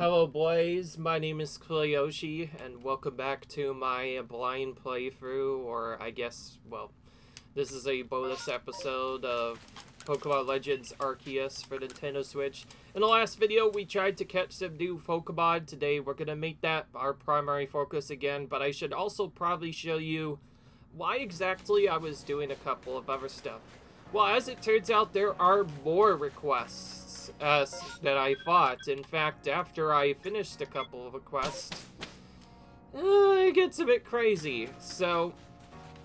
Hello boys, my name is Kuliyoshi, and welcome back to my blind playthrough, or I guess, well, this is a bonus episode of Pokémon Legends Arceus for Nintendo Switch. In the last video, we tried to catch some new Pokémon. Today, we're going to make that our primary focus again, but I should also probably show you why exactly I was doing a couple of other stuff. Well, as it turns out, there are more requests that I fought. In fact, after I finished a couple of requests, it gets a bit crazy. So,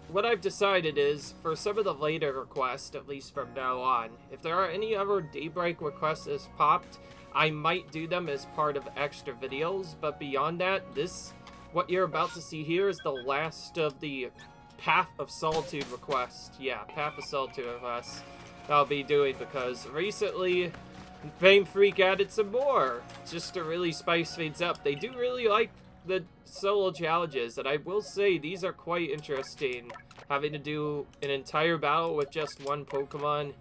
what I've decided is, for some of the later requests, at least from now on, if there are any other Daybreak requests as popped, I might do them as part of extra videos, but beyond that, what you're about to see here is the last of the Path of Solitude request. Yeah, Path of Solitude requests I'll be doing, because recently Fame Freak added some more, just to really spice things up. They do really like the solo challenges, and I will say these are quite interesting. Having to do an entire battle with just one Pokemon,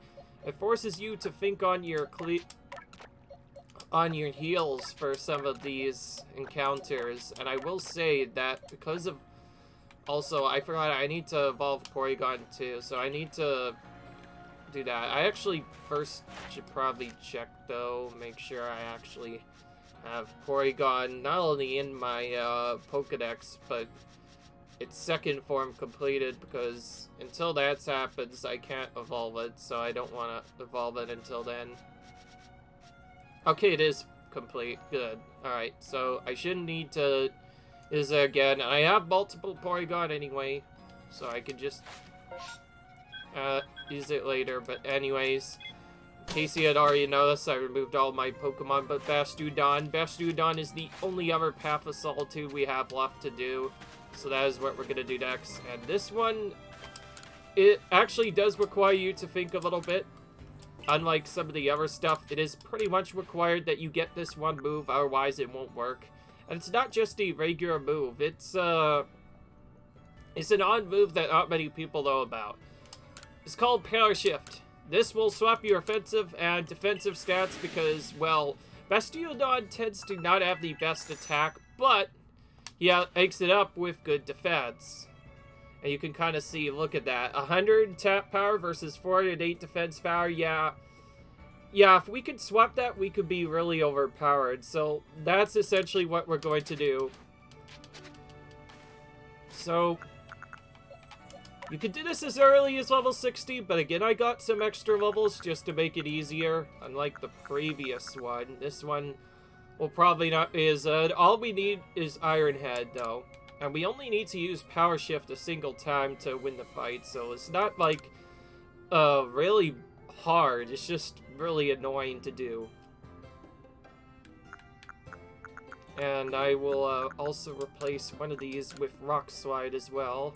it forces you to think on your heels for some of these encounters, and I will say that because of... Also, I forgot I need to evolve Porygon too, so I need to do that. I actually first should probably check though, make sure I actually have Porygon not only in my Pokedex, but its second form completed, because until that happens, I can't evolve it, so I don't want to evolve it until then. Okay, it is complete. Good. Alright, so I shouldn't need to use it again. I have multiple Porygon anyway, so I could just use it later. But anyways, in case you had already noticed, I removed all my Pokemon but Bastudon. Bastudon is the only other Path of Solitude we have left to do, so that is what we're going to do next. And this one, it actually does require you to think a little bit. Unlike some of the other stuff, it is pretty much required that you get this one move, otherwise it won't work. And it's not just a regular move, it's an odd move that not many people know about. It's called Power Shift. This will swap your offensive and defensive stats because, well, Bastiodon tends to not have the best attack, but he makes it up with good defense. And you can kind of see, look at that. 100 tap power versus 408 defense power. Yeah, if we could swap that, we could be really overpowered. So that's essentially what we're going to do. So you could do this as early as level 60, but again, I got some extra levels just to make it easier. Unlike the previous one, this one will probably not be as good. All we need is Iron Head, though. And we only need to use Power Shift a single time to win the fight, so it's not, like, really hard. It's just really annoying to do. And I will also replace one of these with Rock Slide as well.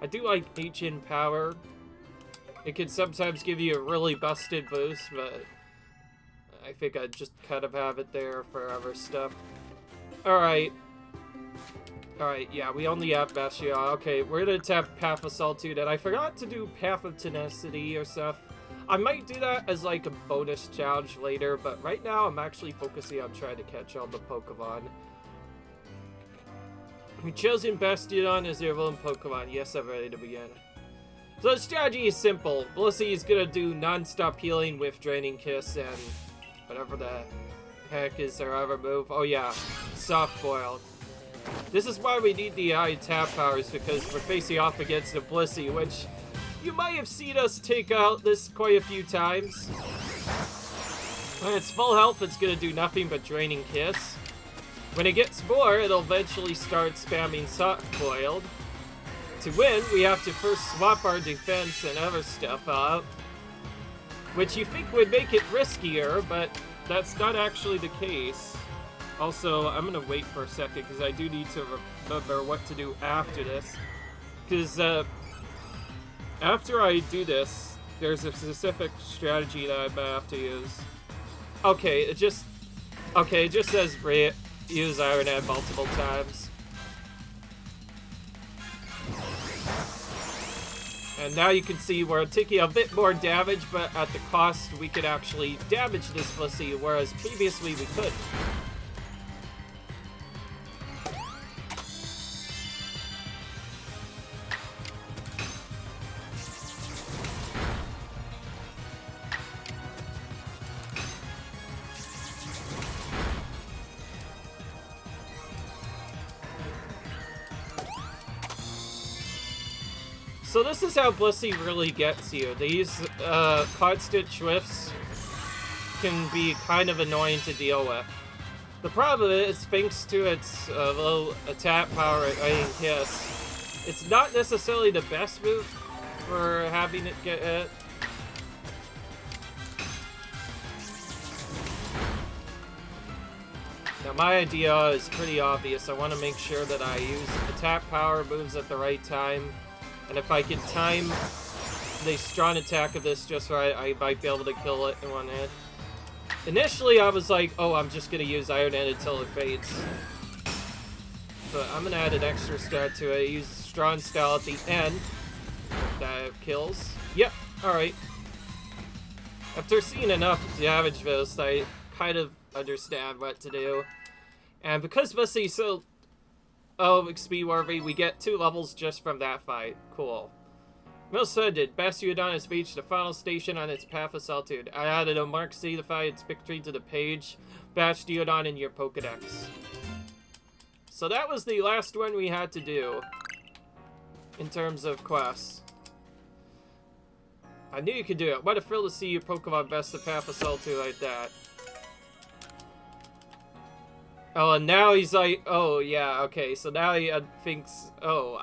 I do like Ancient Power. It can sometimes give you a really busted boost, but I think I'd just kind of have it there for other stuff. Alright, yeah, we only have Bastion. Okay, we're gonna attempt Path of Solitude, and I forgot to do Path of Tenacity or stuff. I might do that as like a bonus challenge later, but right now I'm actually focusing on trying to catch all the Pokemon. We've chosen Bastiodon as your lone Pokemon. Yes, I'm ready to begin. So the strategy is simple. Blissey is gonna do non-stop healing with Draining Kiss and whatever the heck is their other move. Oh yeah, Soft Boil. This is why we need the high tap powers, because we're facing off against a Blissey, which you might have seen us take out this quite a few times. When it's full health, it's gonna do nothing but Draining Kiss. When it gets more, it'll eventually start spamming Soft Boiled. To win, we have to first swap our defense and other stuff out, which you think would make it riskier, but that's not actually the case. Also, I'm gonna wait for a second because I do need to remember what to do after this. Because after I do this, there's a specific strategy that I might have to use. Okay, it just says use Iron Head multiple times. And now you can see we're taking a bit more damage, but at the cost we could actually damage this Blissey, whereas previously we couldn't. So this is how Blissey really gets you. These constant drifts can be kind of annoying to deal with. The problem is, thanks to its low attack power at Iron Kiss, it's not necessarily the best move for having it get hit. Now my idea is pretty obvious. I want to make sure that I use attack power moves at the right time. And if I can time the strong attack of this just right, I might be able to kill it in one hit. Initially, I was like, oh, I'm just going to use Iron Hand until it fades. But I'm going to add an extra stat to it. Use Strong Style at the end. That kills. Yep, alright. After seeing enough damage boost, I kind of understand what to do. And because Blissey's so XP worthy, we get 2 levels just from that fight. Cool. Milsunded, Bastiodon has reached the final station on its path of solitude. I added a Mark C to find its victory to the page. Bastiodon in your Pokedex. So that was the last one we had to do in terms of quests. I knew you could do it. What a thrill to see your Pokemon best the path of solitude like that. Oh, and now he's like, oh yeah, okay, so now he thinks, oh,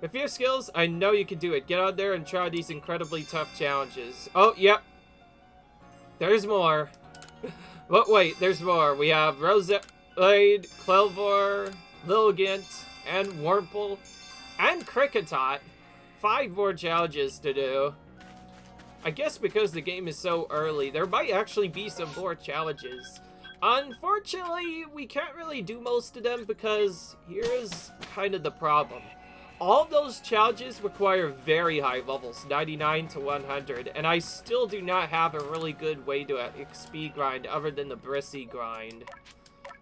with your skills, I know you can do it. Get out there and try these incredibly tough challenges. Oh, yep. There's more. But wait, there's more. We have Rosette, Clelvor, Lilligant, and Wurmple, and Kricketot. 5 more challenges to do. I guess because the game is so early, there might actually be some more challenges. Unfortunately, we can't really do most of them because here's kind of the problem. All those challenges require very high levels, 99 to 100, and I still do not have a really good way to XP grind other than the Blissey grind.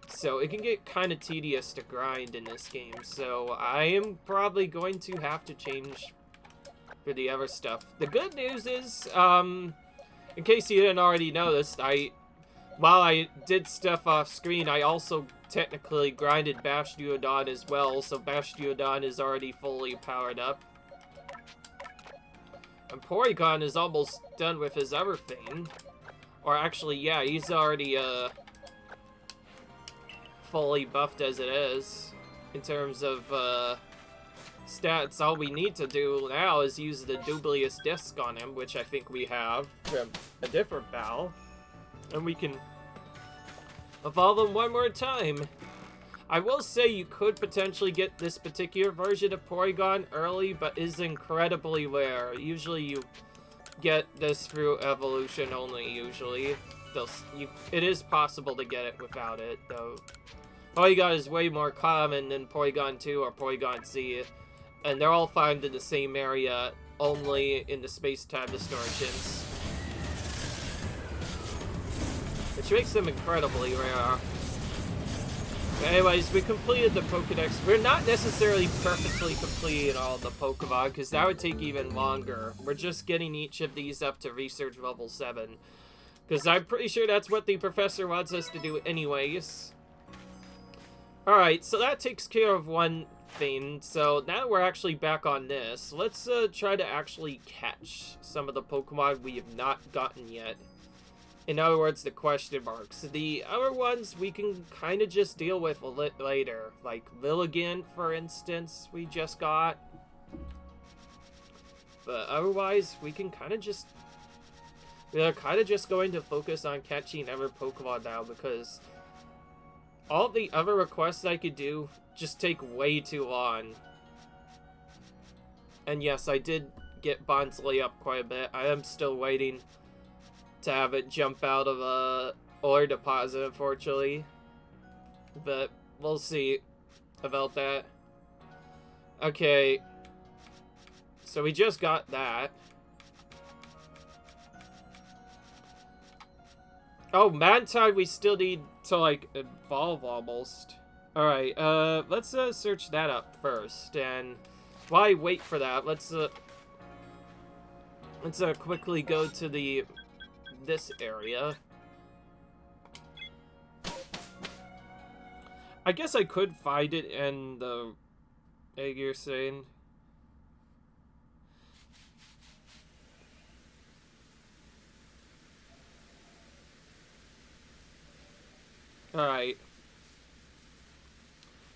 So it can get kind of tedious to grind in this game, so I am probably going to have to change for the other stuff. The good news is, in case you didn't already notice, while I did stuff off screen, I also technically grinded Bastiodon as well, so Bastiodon is already fully powered up. And Porygon is almost done with his other thing. Or actually, yeah, he's already fully buffed as it is. In terms of stats, all we need to do now is use the Dubious Disc on him, which I think we have from a different battle. And we can evolve him one more time. I will say you could potentially get this particular version of Porygon early, but is incredibly rare. Usually you get this through evolution only, usually. It is possible to get it without it, though. Porygon is way more common than Porygon 2 or Porygon Z, and they're all found in the same area, only in the space-time distortions. Which makes them incredibly rare. But anyways, we completed the Pokedex. We're not necessarily perfectly completing all the Pokemon, because that would take even longer. We're just getting each of these up to research level 7. Because I'm pretty sure that's what the professor wants us to do anyways. Alright, so that takes care of one thing. So now that we're actually back on this, let's try to actually catch some of the Pokemon we have not gotten yet. In other words, the question marks. The other ones we can kind of just deal with later. Like Lilligant, for instance, we just got. But otherwise, we can kind of just... We're kind of just going to focus on catching other Pokemon now, because all the other requests I could do just take way too long. And yes, I did get Bonsly up quite a bit. I am still waiting to have it jump out of a ore deposit, unfortunately. But we'll see about that. Okay. So we just got that. Oh, Mantine we still need to, like, evolve almost. Alright, let's search that up first. And while I wait for that, let's quickly go to this area. I guess I could find it in the You're saying? Alright.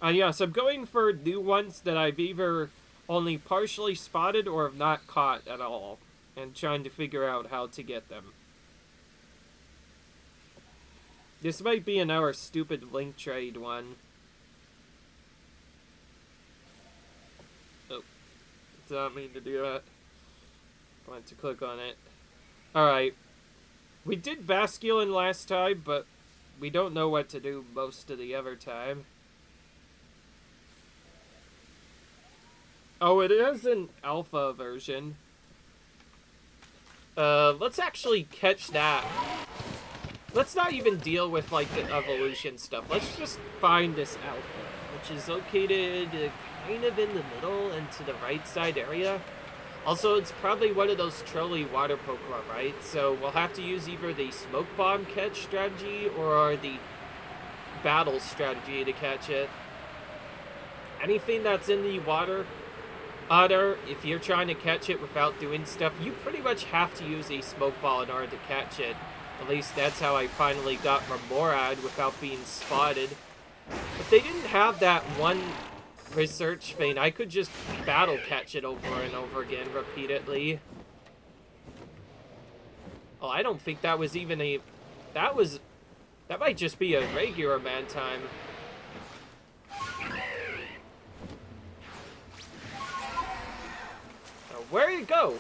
Yes, I'm going for new ones that I've either only partially spotted or have not caught at all, and trying to figure out how to get them. This might be another stupid link trade one. Oh, did not mean to do that. I went to click on it. Alright. We did Basculin last time, but we don't know what to do most of the other time. Oh, it is an alpha version. Let's actually catch that. Let's not even deal with, like, the evolution stuff. Let's just find this alpha, which is located kind of in the middle and to the right side area. Also, it's probably one of those trolly water Pokemon, right? So we'll have to use either the smoke bomb catch strategy or the battle strategy to catch it. Anything that's in the water, if you're trying to catch it without doing stuff, you pretty much have to use a smoke ball in order to catch it. At least that's how I finally got Remorad without being spotted. If they didn't have that one research thing, I could just battle catch it over and over again repeatedly. Oh, I don't think that was even a... That might just be a regular man time. Oh, where'd it go?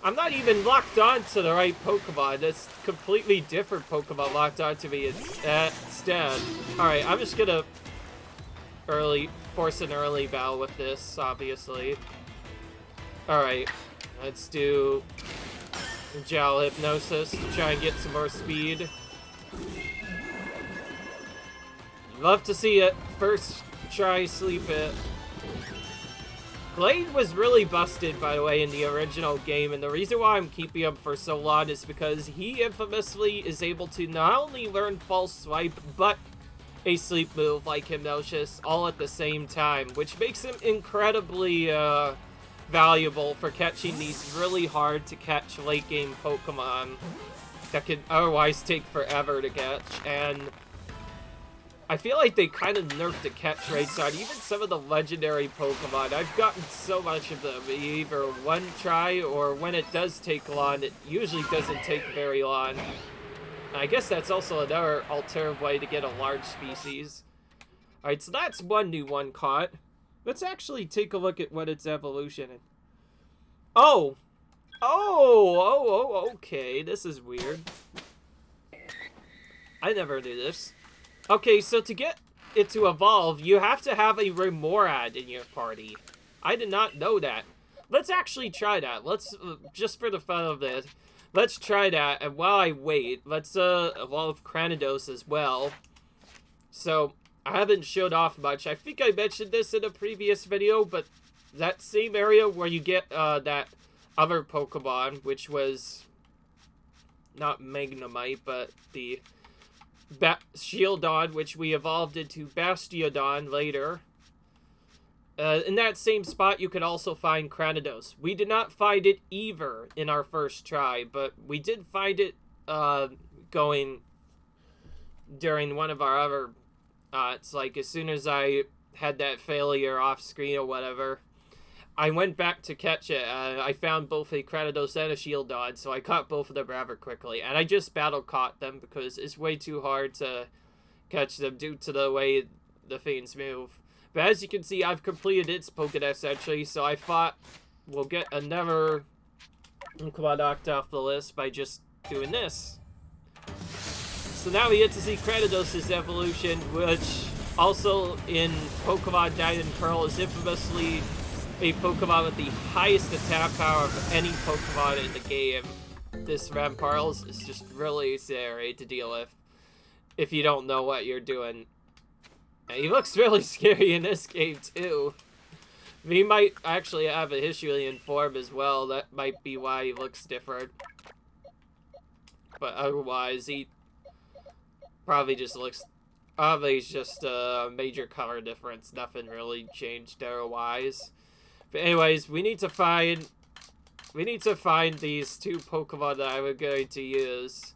I'm not even locked on to the right Pokemon. That's completely different Pokemon locked on to me instead. Alright, I'm just gonna force an early battle with this, obviously. Alright, let's do Gel Hypnosis to try and get some more speed. Love to see it. First try Sleep It. Glade was really busted, by the way, in the original game, and the reason why I'm keeping him for so long is because he infamously is able to not only learn False Swipe, but a sleep move like Hypnosis, all at the same time, which makes him incredibly valuable for catching these really hard-to-catch late-game Pokemon that could otherwise take forever to catch, and I feel like they kind of nerfed the catch rates on even some of the legendary Pokemon. I've gotten so much of them, either one try, or when it does take long, it usually doesn't take very long. And I guess that's also another alternative way to get a large species. Alright, so that's one new one caught. Let's actually take a look at what its evolution is. Oh! Oh, okay, this is weird. I never knew this. Okay, so to get it to evolve, you have to have a Remorad in your party. I did not know that. Let's actually try that. Let's, just for the fun of this, let's try that, and while I wait, let's evolve Cranidos as well. So, I haven't showed off much. I think I mentioned this in a previous video, but that same area where you get that other Pokemon, which was not Magnemite, but the Shieldon, which we evolved into Bastiodon later. In that same spot, you could also find Cranidos. We did not find it either in our first try, but we did find it going during one of our other... it's like as soon as I had that failure off screen or whatever, I went back to catch it. I found both a Cranidos and a Shieldon, so I caught both of them rather quickly. And I just battle caught them because it's way too hard to catch them due to the way the things move. But as you can see, I've completed its Pokédex entry, so I thought we'll get another Pokemon knocked off the list by just doing this. So now we get to see Cranidos' evolution, which also in Pokemon Diamond and Pearl is infamously a Pokemon with the highest attack power of any Pokemon in the game. This Ramparls is just really scary to deal with if you don't know what you're doing. And he looks really scary in this game too. He might actually have a Hisuian form as well. That might be why he looks different. But otherwise, he probably just looks Obviously, just a major color difference. Nothing really changed arrow-wise. But anyways, we need to find these two Pokemon that I'm going to use.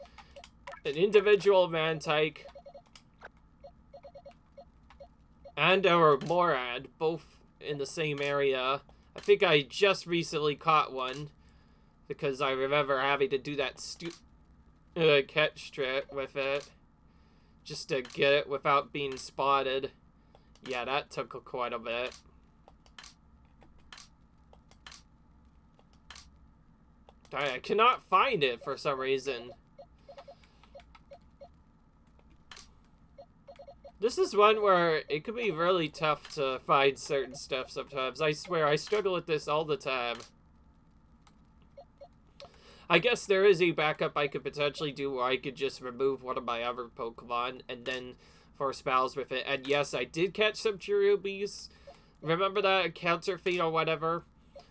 An individual Mantike and our Morad, both in the same area. I think I just recently caught one because I remember having to do that catch trick with it just to get it without being spotted. Yeah, that took quite a bit. I cannot find it for some reason. This is one where it could be really tough to find certain stuff sometimes. I swear, I struggle with this all the time. I guess there is a backup I could potentially do where I could just remove one of my other Pokemon and then force battles with it. And yes, I did catch some Cherubies. Remember that counterfeit or whatever?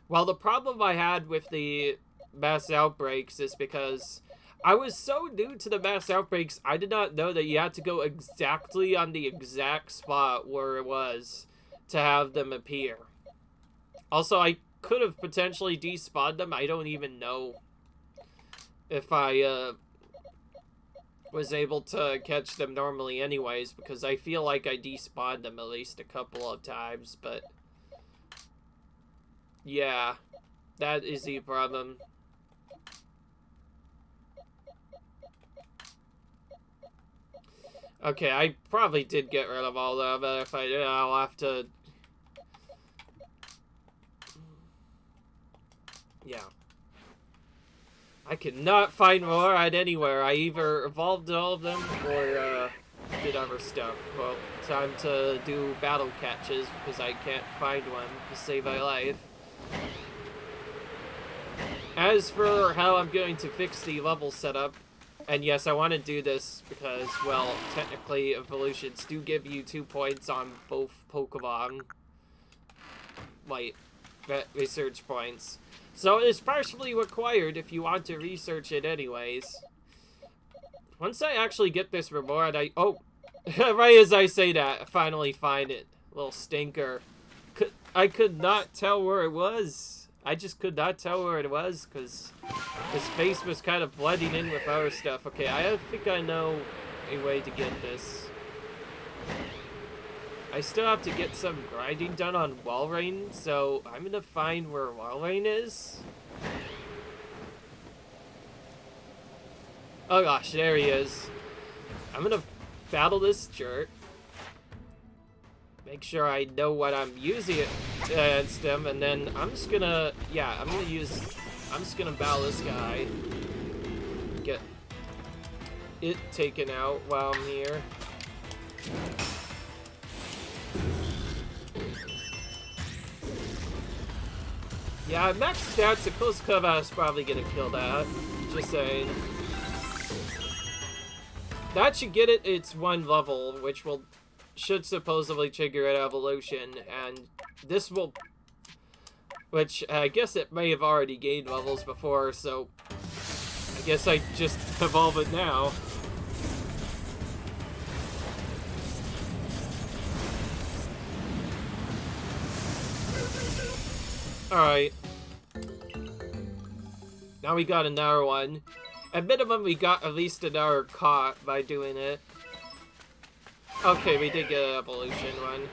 Well, the problem I had with the mass outbreaks is because I was so new to the mass outbreaks, I did not know that you had to go exactly on the exact spot where it was to have them appear. Also, I could have potentially despawned them. I don't even know if I was able to catch them normally anyways, because I feel like I despawned them at least a couple of times, but yeah, that is the problem. Okay, I probably did get rid of all of it. If I did, I'll have to... Yeah. I cannot find Morad anywhere. I either evolved all of them or did other stuff. Well, time to do battle catches because I can't find one to save my life. As for how I'm going to fix the level setup, and yes, I want to do this because, well, technically evolutions do give you 2 points on both Pokemon. Like, research points. So it is partially required if you want to research it anyways. Once I actually get this reward, oh, right as I say that, I finally find it. Little stinker. I could not tell where it was. I just could not tell where it was because his face was kind of blending in with our stuff. Okay, I think I know a way to get this. I still have to get some grinding done on Walrein, so I'm gonna find where Walrein is. Oh gosh, there he is. I'm gonna battle this jerk. Make sure I know what I'm using it against him, and then I'm just gonna, yeah, I'm just gonna battle this guy. Get it taken out while I'm here. Yeah, max stats, a close combat is probably gonna kill that. Just saying. That should get it its 1 level, which should supposedly trigger an evolution, and this will, which I guess it may have already gained levels before, so I guess I just evolve it now. Alright. Now we got another one. At minimum, we got at least another caught by doing it. Okay, we did get an evolution one.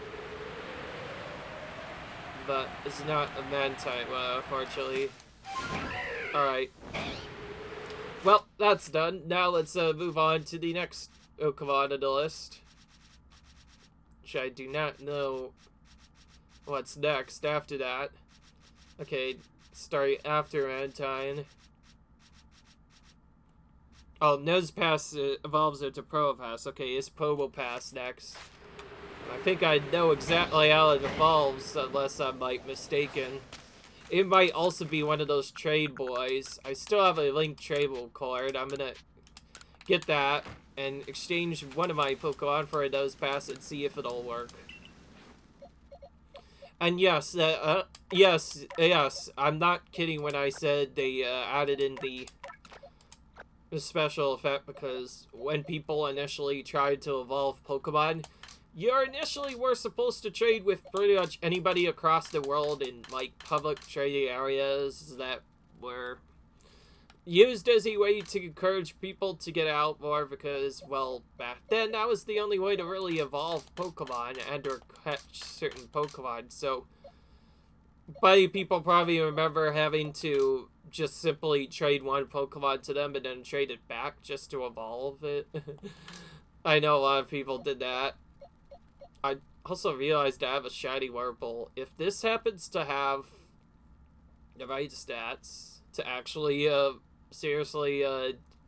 But it's not a man-type one, unfortunately. Alright. Well, that's done. Now let's move on to the next Pokemon on the list. Which I do not know what's next after that. Okay, starting after Mantine. Oh, Nosepass evolves into Probopass. Okay, is Probopass next? I think I know exactly how it evolves, unless I'm, like, mistaken. It might also be one of those trade boys. I still have a linked tradable card. I'm gonna get that and exchange one of my Pokemon for a Nosepass and see if it'll work. And yes, yes, I'm not kidding when I said they added in the a special effect because when people initially tried to evolve Pokemon, you initially were supposed to trade with pretty much anybody across the world in, like, public trading areas that were used as a way to encourage people to get out more because, well, back then that was the only way to really evolve Pokemon and or catch certain Pokemon. So, many people probably remember having to just simply trade one Pokemon to them and then trade it back just to evolve it. I know a lot of people did that. I also realized I have a shiny Wurmple. If this happens to have the right stats to actually, seriously,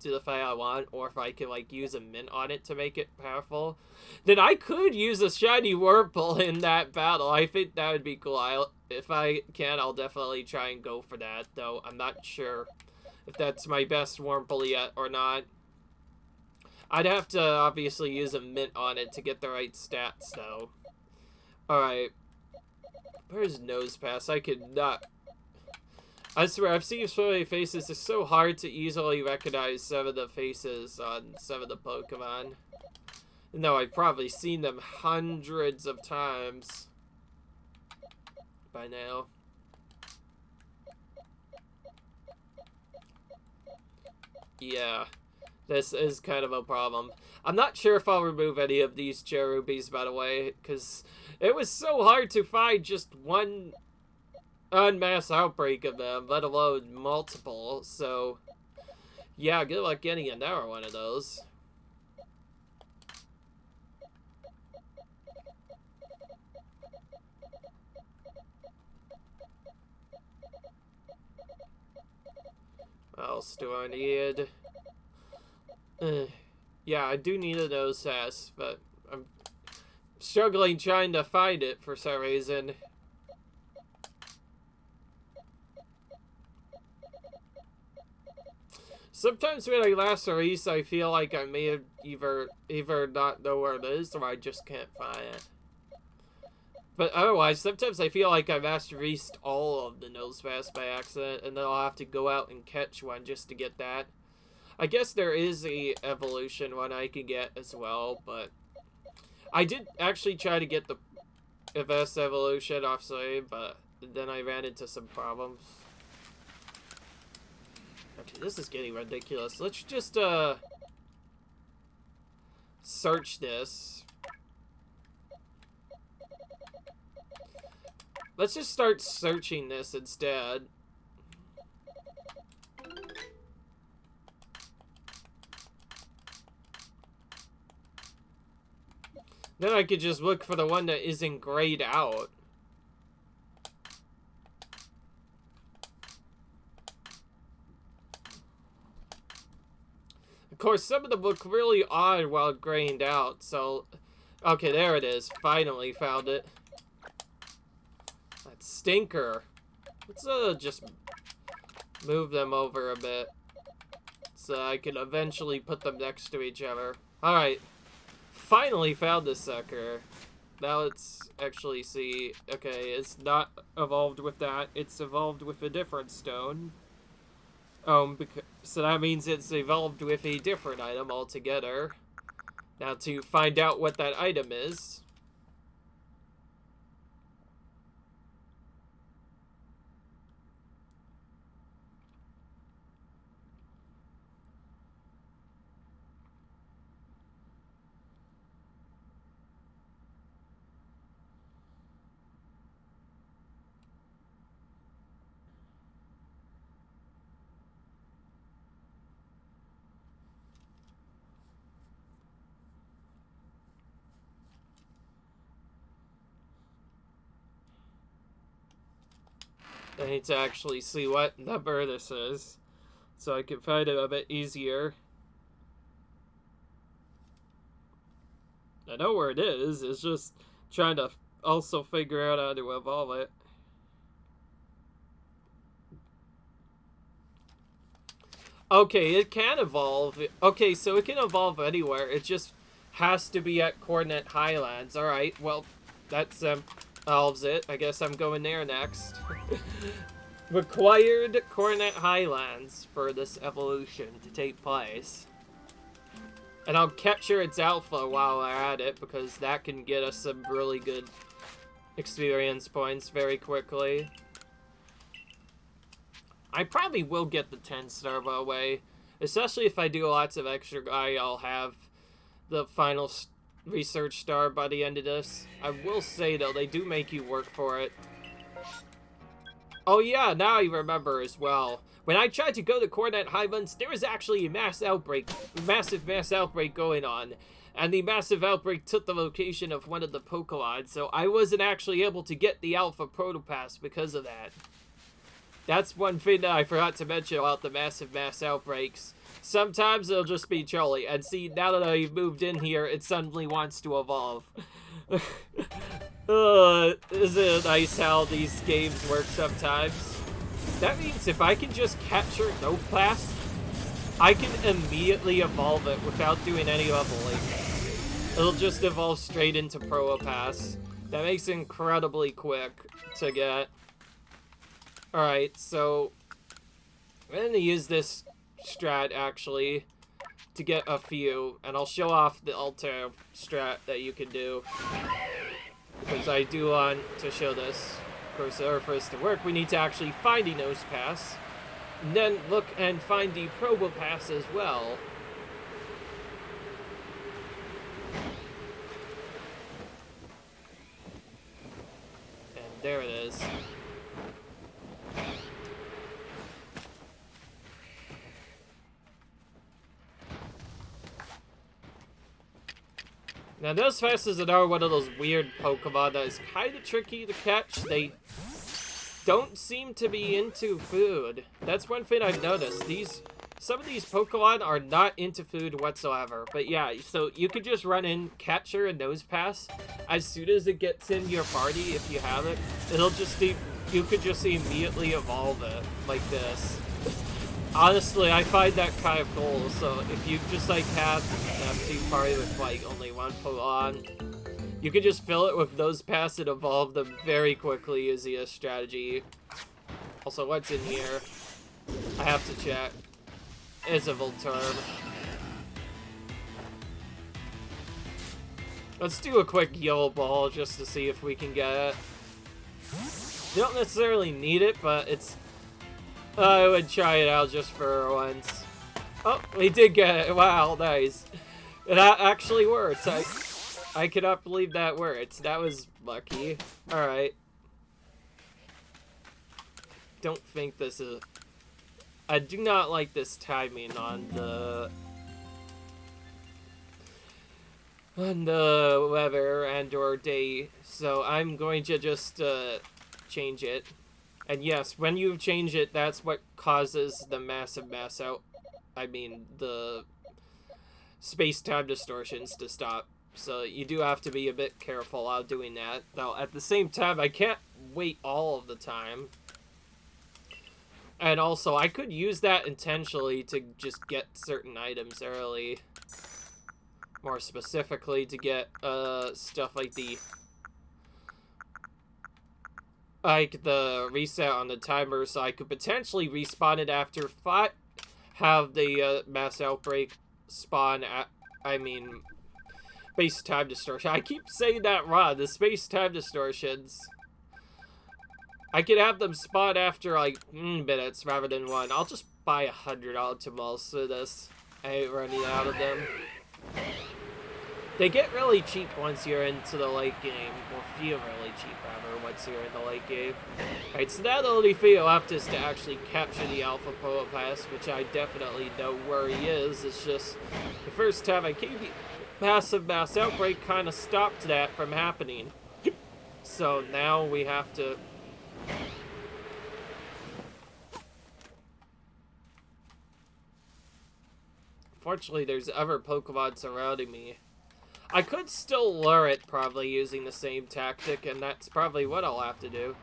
do the fight I want, or if I can, like, use a mint on it to make it powerful, then I could use a shiny Wurmple in that battle. I think that would be cool. If I can, I'll definitely try and go for that, though I'm not sure if that's my best Wurmple yet or not. I'd have to obviously use a mint on it to get the right stats, though. Alright. Where's Nosepass? I could not... I swear, I've seen so many faces. It's so hard to easily recognize some of the faces on some of the Pokemon. No, I've probably seen them hundreds of times by now. Yeah, this is kind of a problem. I'm not sure if I'll remove any of these Cherubies, by the way, because it was so hard to find just one mass outbreak of them, let alone multiple. So, yeah, good luck getting another one of those. What else do I need? Yeah, I do need a Nosepass, but I'm struggling trying to find it for some reason. Sometimes when I last release, I feel like I may have either not know where it is, or I just can't find it. But otherwise, sometimes I feel like I've last released all of the Nosepass by accident, and then I'll have to go out and catch one just to get that. I guess there is a evolution one I can get as well, but I did actually try to get the best evolution off Slave, but then I ran into some problems. Okay, this is getting ridiculous. Let's just, search this. Let's just start searching this instead. Then I could just look for the one that isn't grayed out. Of course, some of them look really odd while grayed out, so... Okay, there it is. Finally found it. That stinker. Let's just move them over a bit, so I can eventually put them next to each other. Alright. Finally found this sucker. Now let's actually see. Okay, it's not evolved with that. It's evolved with a different stone. So that means it's evolved with a different item altogether. Now to find out what that item is. I need to actually see what number this is, so I can find it a bit easier. I know where it is, it's just trying to also figure out how to evolve it. Okay, it can evolve. Okay, so it can evolve anywhere, it just has to be at Coordinate Highlands. Alright, well, that's solves it. I guess I'm going there next. required Coronet Highlands for this evolution to take place. And I'll capture its alpha while we're at it, because that can get us some really good experience points very quickly. I probably will get the 10-star, by the way. Especially if I do lots of extra guy, I'll have the final research star by the end of this. I will say, though, they do make you work for it. Oh yeah, now I remember as well. When I tried to go to Coronet Highlands, there was actually a massive mass outbreak going on. And the massive outbreak took the location of one of the Pokémon, so I wasn't actually able to get the Alpha Protopass because of that. That's one thing that I forgot to mention about the massive mass outbreaks. Sometimes it'll just be trolly, and see, now that I've moved in here, it suddenly wants to evolve. Isn't it nice how these games work sometimes? That means if I can just capture No Pass, I can immediately evolve it without doing any leveling. It'll just evolve straight into Protopass. That makes it incredibly quick to get. Alright, so I'm going to use this strat, actually, to get a few, and I'll show off the alter strat that you can do, because I do want to show this. Of course, in order for this to work, we need to actually find the Nose Pass, and then look and find the Probopass as well. And there it is. Now, Nose Pass is another one of those weird Pokemon that is kind of tricky to catch. They don't seem to be into food. That's one thing I've noticed. Some of these Pokemon are not into food whatsoever. But yeah, so you could just run in, capture a Nose Pass. As soon as it gets in your party, if you have it, you could just immediately evolve it like this. Honestly, I find that kind of cool. So if you just like have an empty party with like only one Pokemon, you can just fill it with Nose Pass and evolve them very quickly using a strategy. Also, what's in here? I have to check. It's a Voltorb. Let's do a quick Yellow Ball just to see if we can get it. You don't necessarily need it, but it's... I would try it out just for once. Oh, we did get it. Wow, nice. It actually works. I cannot believe that worked. That was lucky. Alright. Don't think this is... I do not like this timing on the weather and or day, so I'm going to just change it. And yes, when you change it, that's what causes the massive mass out. I mean, the space-time distortions to stop. So you do have to be a bit careful while doing that. Though at the same time, I can't wait all of the time. And also, I could use that intentionally to just get certain items early. More specifically, to get stuff like the reset on the timer, so I could potentially respawn it after have the mass outbreak spawn at, space-time distortion. I keep saying that wrong. The space-time distortions. I could have them spawn after, like, minutes rather than one. I'll just buy 100 Ultimals for this. I ain't running out of them. They get really cheap once you're into the late game. Or feel really cheap, rather, once you're in the late game. Alright, so now the only thing left is to actually capture the Alpha Protopass, which I definitely know where he is. It's just, the first time I came, the massive mass outbreak kind of stopped that from happening. So now we have to... Fortunately, there's other Pokemon surrounding me. I could still lure it, probably, using the same tactic, and that's probably what I'll have to do.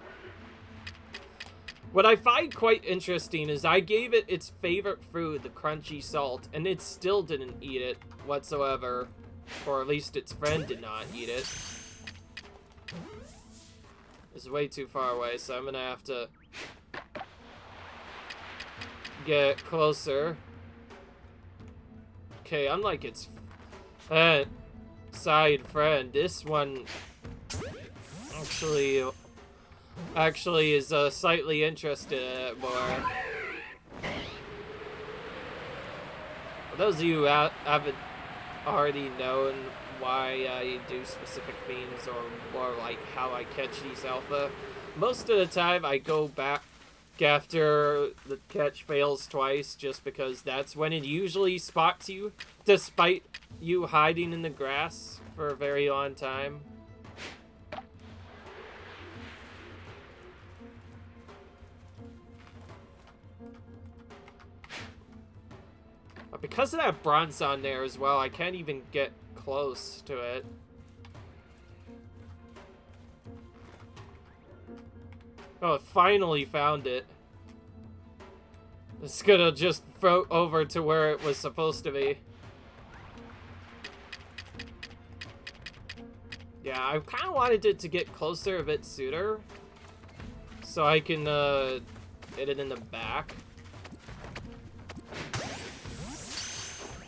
What I find quite interesting is I gave it its favorite food, the crunchy salt, and it still didn't eat it whatsoever. Or at least its friend did not eat it. It's way too far away, so I'm gonna have to get closer. Okay, unlike its side friend, this one actually is slightly interested in it more. For those of you who haven't already known why I do specific themes or more like how I catch these alpha, most of the time I go back after the catch fails twice just because that's when it usually spots you, despite you hiding in the grass for a very long time. But because of that bronze on there as well, I can't even get close to it. Oh, finally found it. It's gonna just float over to where it was supposed to be. Yeah, I kind of wanted it to get closer a bit sooner, so I can hit it in the back.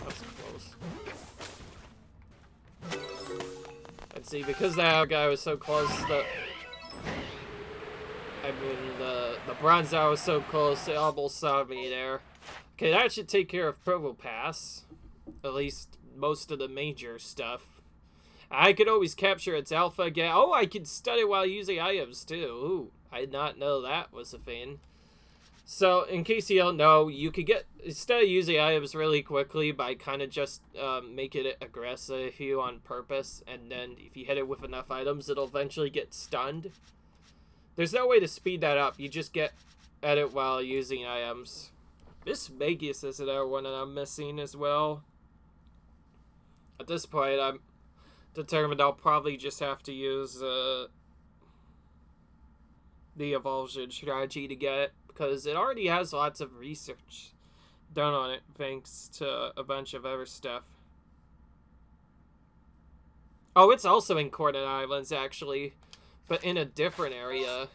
That's close. And see, because that guy was so close, the Bronzor was so close, it almost saw me there. Okay, that should take care of Provo Pass. At least most of the major stuff. I could always capture its alpha again. Oh, I could stun it while using items too. Ooh, I did not know that was a thing. So, in case you don't know, you could get, instead of using items really quickly by kind of just making it aggressive you on purpose, and then if you hit it with enough items, it'll eventually get stunned. There's no way to speed that up. You just get at it while using items. This Magus is another one that I'm missing as well. At this point, I'm determined I'll probably just have to use the evolution strategy to get it, because it already has lots of research done on it thanks to a bunch of other stuff. Oh, it's also in Coordinate Islands, actually, but in a different area.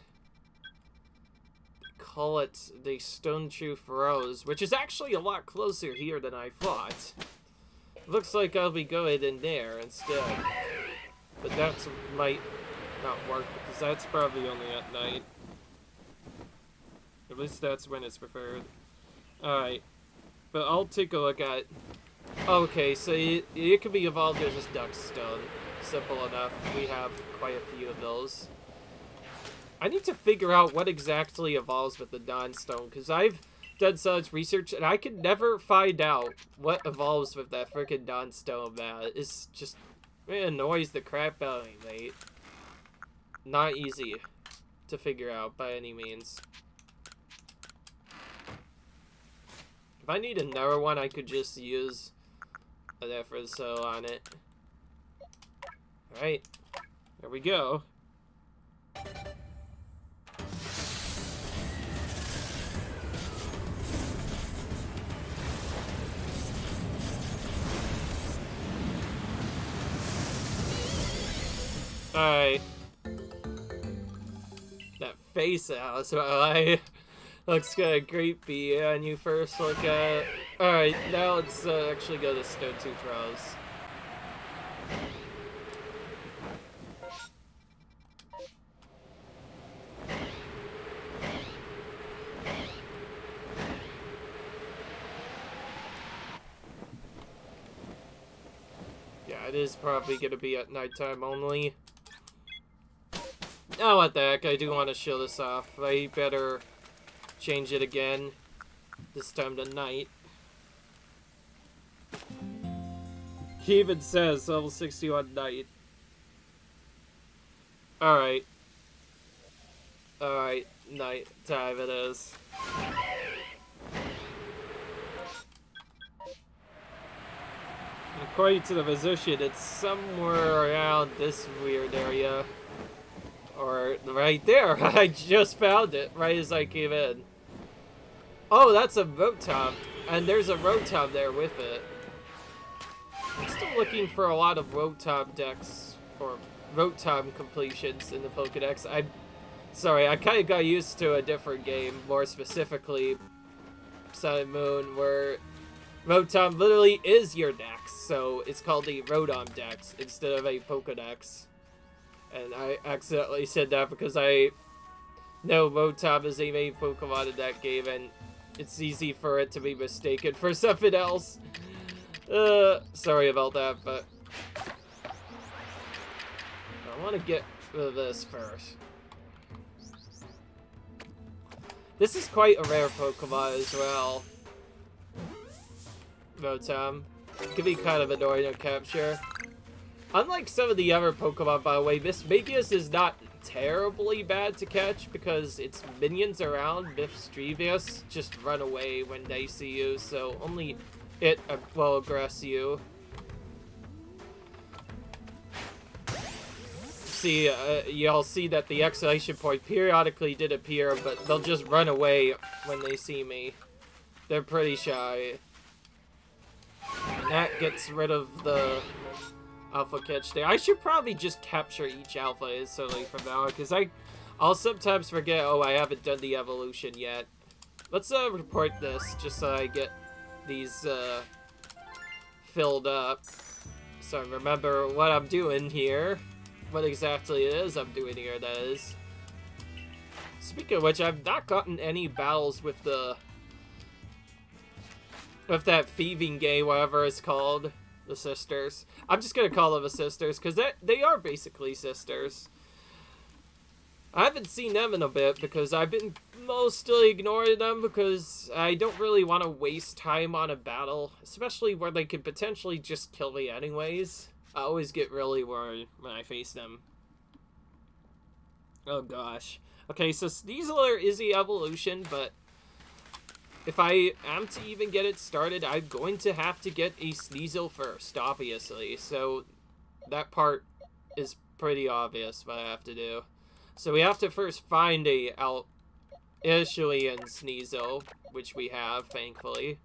Call it the Stone Truth Rose, which is actually a lot closer here than I thought. Looks like I'll be going in there instead. But that might not work, because that's probably only at night. At least that's when it's preferred. Alright. But I'll take a look at... Okay, so it can be evolved as just Duckstone. Simple enough. We have quite a few of those. I need to figure out what exactly evolves with the Dawnstone, because I've done so much research, and I can never find out what evolves with that freaking Dawnstone, man. It's just... It annoys the crap out of me, mate. Not easy to figure out by any means. If I need another one, I could just use an Efrazo on it. Alright. There we go. Alright. That face out, so looks kind of creepy when you first look at it. Alright, now let's actually go to Stone Tooth Rose. Yeah, it is probably going to be at nighttime only. Oh, what the heck, I do want to show this off. I better change it again, this time to night. He even says level 61 night. Alright. Alright, night time it is. According to the physician, it's somewhere around this weird area. Or right there. I just found it right as I came in. Oh, that's a Rotom. And there's a Rotom there with it. I'm still looking for a lot of Rotom decks, or Rotom completions in the Pokedex. Sorry, I kind of got used to a different game, more specifically Sun and Moon, where Rotom literally is your dex, so it's called a Rotom dex instead of a Pokedex. And I accidentally said that because I know Rotom is a main Pokemon in that game, and it's easy for it to be mistaken for something else. Sorry about that, but I want to get rid of this first. This is quite a rare Pokemon as well. Rotom. It can be kind of annoying to capture. Unlike some of the other Pokemon, by the way, this Magius is not terribly bad to catch because its minions around, Mischievous, just run away when they see you, so only it will aggress you. See, y'all see that the exclamation point periodically did appear, but they'll just run away when they see me. They're pretty shy. And that gets rid of the Alpha catch there. I should probably just capture each Alpha instantly from now on, because I'll sometimes forget, oh, I haven't done the evolution yet. Let's report this, just so I get these filled up. So I remember what I'm doing here. What exactly it is I'm doing here, that is. Speaking of which, I've not gotten any battles with that thieving game, whatever it's called. The sisters. I'm just gonna call them the sisters, because they are basically sisters. I haven't seen them in a bit, because I've been mostly ignoring them, because I don't really want to waste time on a battle, especially where they could potentially just kill me anyways. I always get really worried when I face them. Oh gosh. Okay, so Sneasler is the evolution, but if I am to even get it started, I'm going to have to get a Sneasel first, obviously. So that part is pretty obvious what I have to do. So we have to first find a Ishilian Sneasel, which we have, thankfully.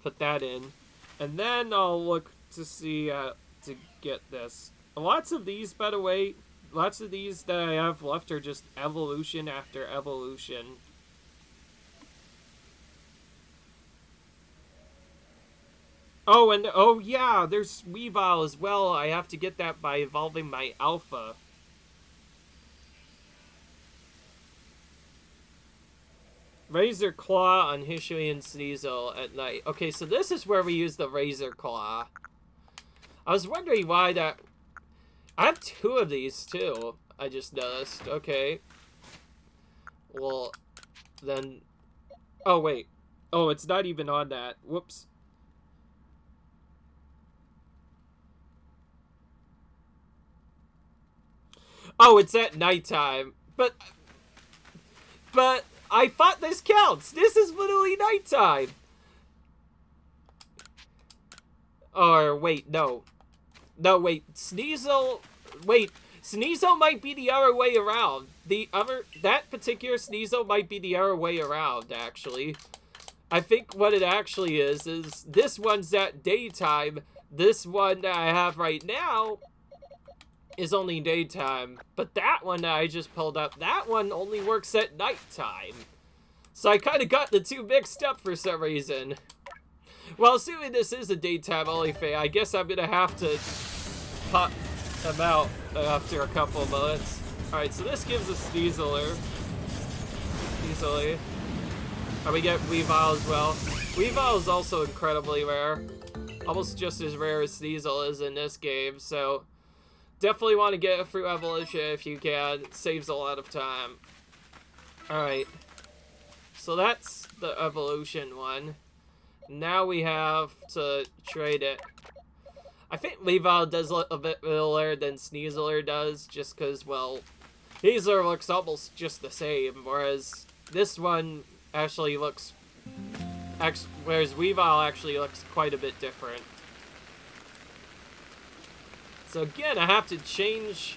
Put that in. And then I'll look to see to get this. Lots of these, by the way, lots of these that I have left are just evolution after evolution. Oh, and oh yeah, there's Weavile as well. I have to get that by evolving my Alpha. Razor Claw on Hisuian Sneasel at night. Okay, so this is where we use the Razor Claw. I was wondering why that... I have two of these, too. I just noticed. Okay. Well, then... Oh, wait. Oh, it's not even on that. Whoops. Oh, it's at nighttime. But I thought this counts. This is literally nighttime. Or, wait, no. No, wait. Sneasel... Wait. Sneasel might be the other way around. That particular Sneasel might be the other way around, actually. I think what it actually is this one's at daytime. This one that I have right now is only daytime. But that one that I just pulled up, that one only works at nighttime. So I kind of got the two mixed up for some reason. Well, assuming this is a daytime only thing, I guess I'm gonna have to pop them out after a couple of minutes. Alright, so this gives us Sneasler. Easily. And we get Weavile as well. Weavile is also incredibly rare. Almost just as rare as Sneasel is in this game, so definitely want to get it through evolution if you can. It saves a lot of time. Alright. So that's the evolution one. Now we have to trade it. I think Weavile does look a bit littler than Sneasler does, just because, well, Sneasler looks almost just the same, whereas this one actually looks... whereas Weavile actually looks quite a bit different. So again, I have to change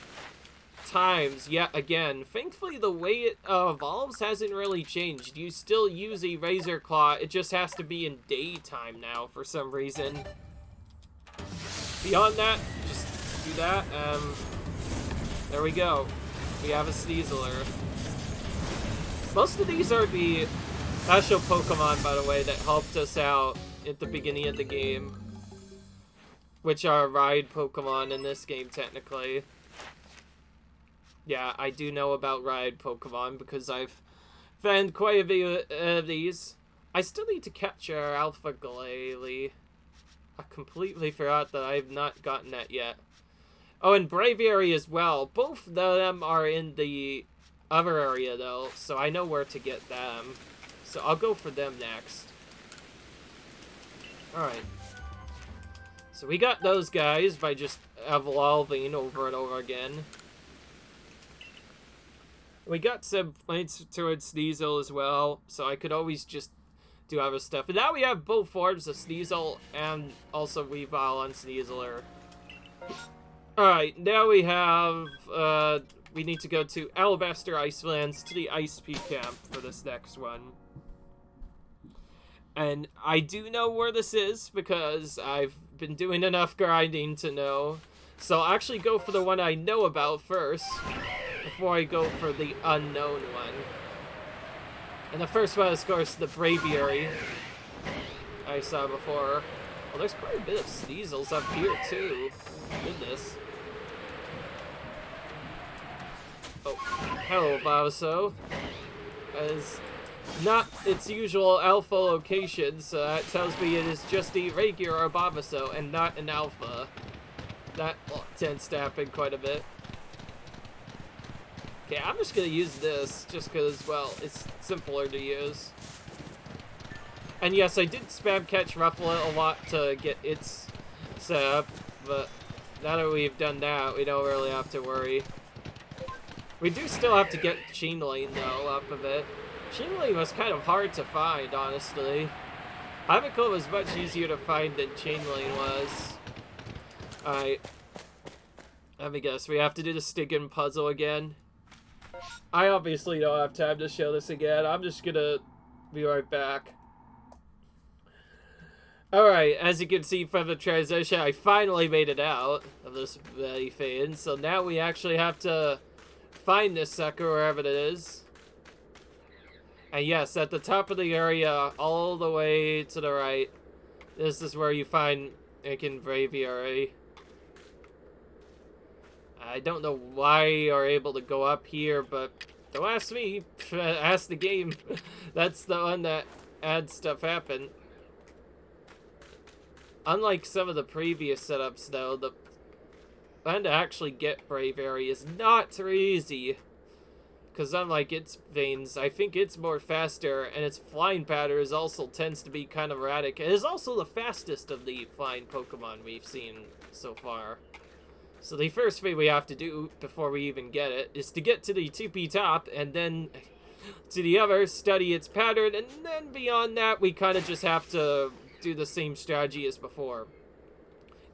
times yet again. Thankfully, the way it evolves hasn't really changed. You still use a Razor Claw, it just has to be in daytime now for some reason. Beyond that, just do that, there we go. We have a Sneasler. Most of these are the Special Pokemon, by the way, that helped us out at the beginning of the game. Which are ride Pokemon in this game, technically. Yeah, I do know about ride Pokemon because I've found quite a few of these. I still need to catch our Alpha Glalie. I completely forgot that I have not gotten that yet. Oh, and Braviary as well. Both of them are in the other area, though, so I know where to get them. So I'll go for them next. Alright. So we got those guys by just evolving over and over again. We got some points towards Sneasel as well, so I could always just do other stuff. And now we have both forms of Sneasel and also Weavile on Sneaseler. Alright, now we have, we need to go to Alabaster Icelands to the Ice Peak Camp for this next one. And I do know where this is because I've been doing enough grinding to know. So I'll actually go for the one I know about first before I go for the unknown one. And the first one is, of course, the Braviary I saw before. Well, there's quite a bit of Sneasels up here, too. Goodness. Oh, hello, Bowso. As not its usual alpha location, so that tells me it is just a regular Bavaso and not an alpha. That tends to happen quite a bit. Okay, I'm just gonna use this just because, well, it's simpler to use. And yes, I did spam catch Rufflet a lot to get its set up, but now that we've done that, we don't really have to worry. We do still have to get Chainlane, though, up a bit. Chainlane was kind of hard to find, honestly. Ivycole was much easier to find than Chainlane was. Alright. Let me guess, we have to do the Stigin puzzle again. I obviously don't have time to show this again. I'm just gonna be right back. Alright, as you can see from the transition, I finally made it out of this valley phase. So now we actually have to find this sucker wherever it is. And yes, at the top of the area, all the way to the right, this is where you find Ikin Braviary. I don't know why you're able to go up here, but don't ask me, ask the game. That's the one that had stuff happen. Unlike some of the previous setups, though, the one to actually get Braviary is not very easy. Because unlike its veins, I think it's more faster, and its flying pattern also tends to be kind of erratic. It is also the fastest of the flying Pokemon we've seen so far. So the first thing we have to do before we even get it is to get to the tippy top, and then to the other, study its pattern, and then beyond that, we kind of just have to do the same strategy as before.